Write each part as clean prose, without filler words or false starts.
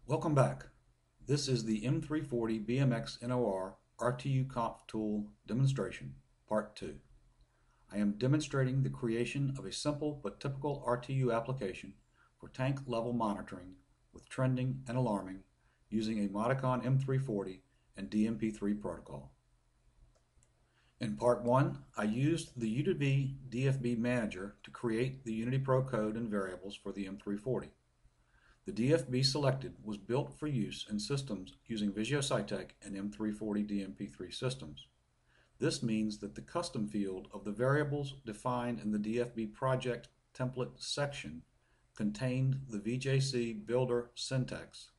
Welcome back. This is the M340 BMXNOR RTUconf Tool demonstration, part 2. I am demonstrating the creation of a simple but typical RTU application for tank level monitoring with trending and alarming using a MODICON M340 and DNP3 protocol. In part 1, I used the U2V DFB Mngr to create the UnityPro code and variables for the M340. The DFB selected was built for use in systems using Vijeo Citect and M340 DNP3 systems. This means that the custom field of the variables defined in the DFB project template section contained the VJC Bldr syntax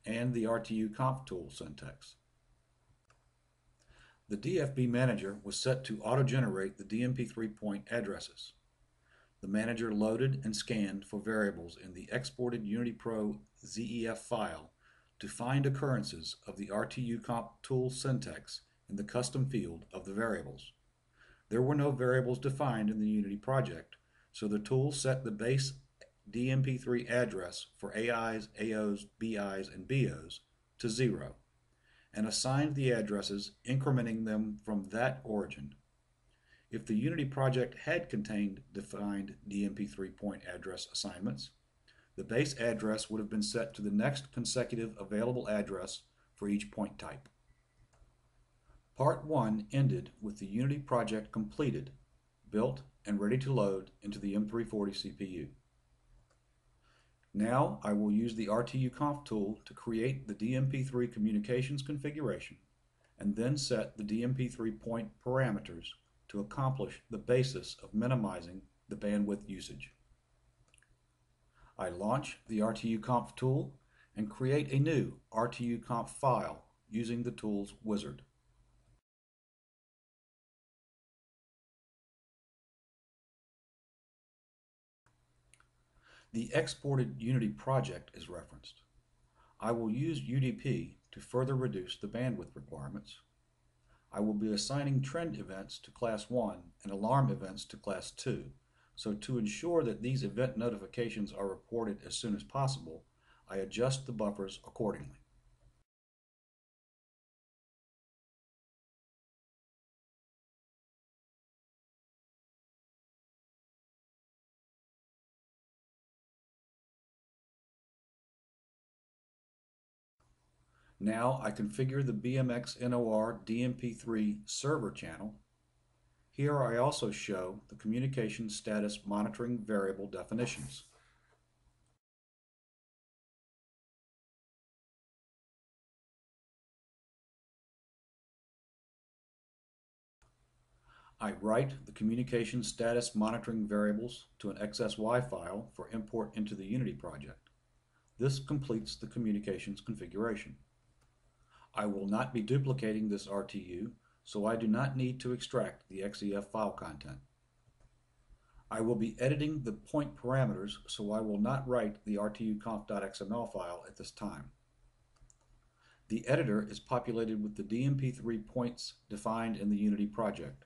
and the RTUconf tool syntax. The DFB manager was set to auto-generate the DNP3 point addresses. The manager loaded and scanned for variables in the exported UnityPro ZEF file to find occurrences of the RTUconf tool syntax in the custom field of the variables. There were no variables defined in the Unity project, so the tool set the base DNP3 address for AIs, AOs, BIs, and BOs to 0, and assigned the addresses, incrementing them from that origin. If the Unity project had contained defined DNP3 point address assignments, the base address would have been set to the next consecutive available address for each point type. Part 1 ended with the Unity project completed, built, and ready to load into the M340 CPU. Now I will use the RTUconf tool to create the DNP3 communications configuration and then set the DNP3 point parameters to accomplish the basis of minimizing the bandwidth usage. I launch the RTUconf tool and create a new RTUconf file using the tool's wizard. The exported Unity project is referenced. I will use UDP to further reduce the bandwidth requirements. I will be assigning trend events to class 1 and alarm events to class 2, so to ensure that these event notifications are reported as soon as possible, I adjust the buffers accordingly. Now I configure the BMXNOR DNP3 server channel. Here I also show the communication status monitoring variable definitions. I write the communication status monitoring variables to an XSY file for import into the Unity project. This completes the communications configuration. I will not be duplicating this RTU, so I do not need to extract the XEF file content. I will be editing the point parameters, so I will not write the RTUconf.xml file at this time. The editor is populated with the DNP3 points defined in the Unity project,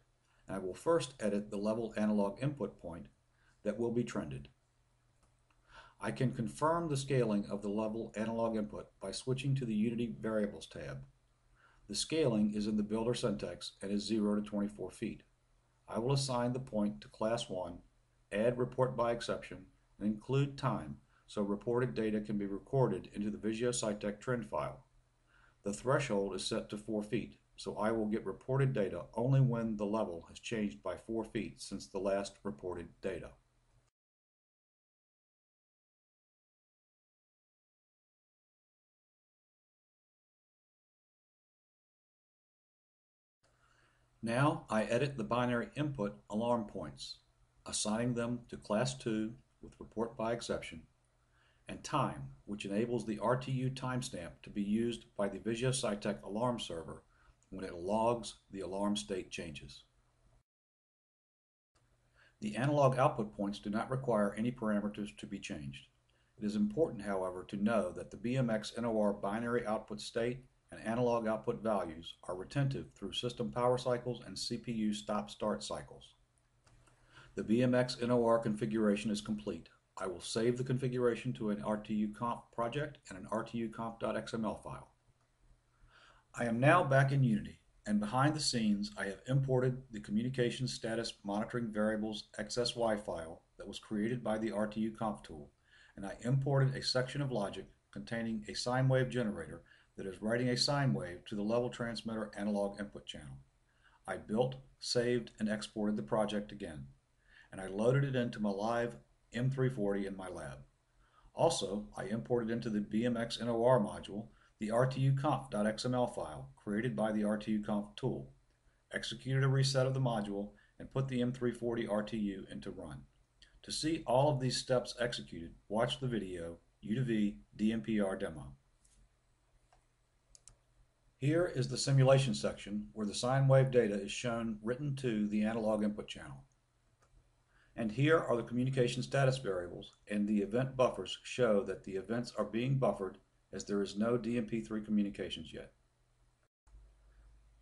and I will first edit the level analog input point that will be trended. I can confirm the scaling of the level analog input by switching to the Unity Variables tab. The scaling is in the Bldr syntax and is 0 to 24 feet. I will assign the point to class 1, add report by exception, and include time so reported data can be recorded into the Vijeo Citect trend file. The threshold is set to 4 feet, so I will get reported data only when the level has changed by 4 feet since the last reported data. Now I edit the binary input alarm points, assigning them to class 2 with report by exception, and time, which enables the RTU timestamp to be used by the Vijeo Citect alarm server when it logs the alarm state changes. The analog output points do not require any parameters to be changed. It is important, however, to know that the BMXNOR binary output state and analog output values are retentive through system power cycles and CPU stop-start cycles. The BMXNOR configuration is complete. I will save the configuration to an RTUconf project and an RTUconf.xml file. I am now back in Unity, and behind the scenes I have imported the communication status monitoring variables XSY file that was created by the RTUconf tool, and I imported a section of logic containing a sine wave generator that is writing a sine wave to the level transmitter analog input channel. I built, saved, and exported the project again, and I loaded it into my live M340 in my lab. Also, I imported into the BMXNOR module the RTUconf.xml file created by the RTUconf tool, executed a reset of the module, and put the M340 RTU into run. To see all of these steps executed, watch the video U2V DNP3 demo. Here is the simulation section where the sine wave data is shown written to the analog input channel. And here are the communication status variables, and the event buffers show that the events are being buffered as there is no DNP3 communications yet.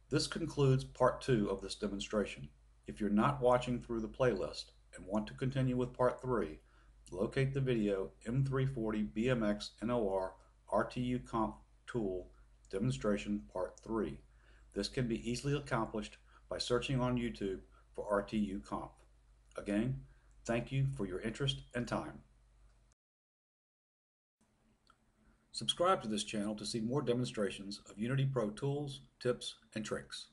This concludes part 2 of this demonstration. If you're not watching through the playlist and want to continue with part 3, locate the video M340 BMXNOR RTUconf Tool Demonstration Part 3. This can be easily accomplished by searching on YouTube for RTUconf. Again, thank you for your interest and time. Subscribe to this channel to see more demonstrations of Unity Pro tools, tips, and tricks.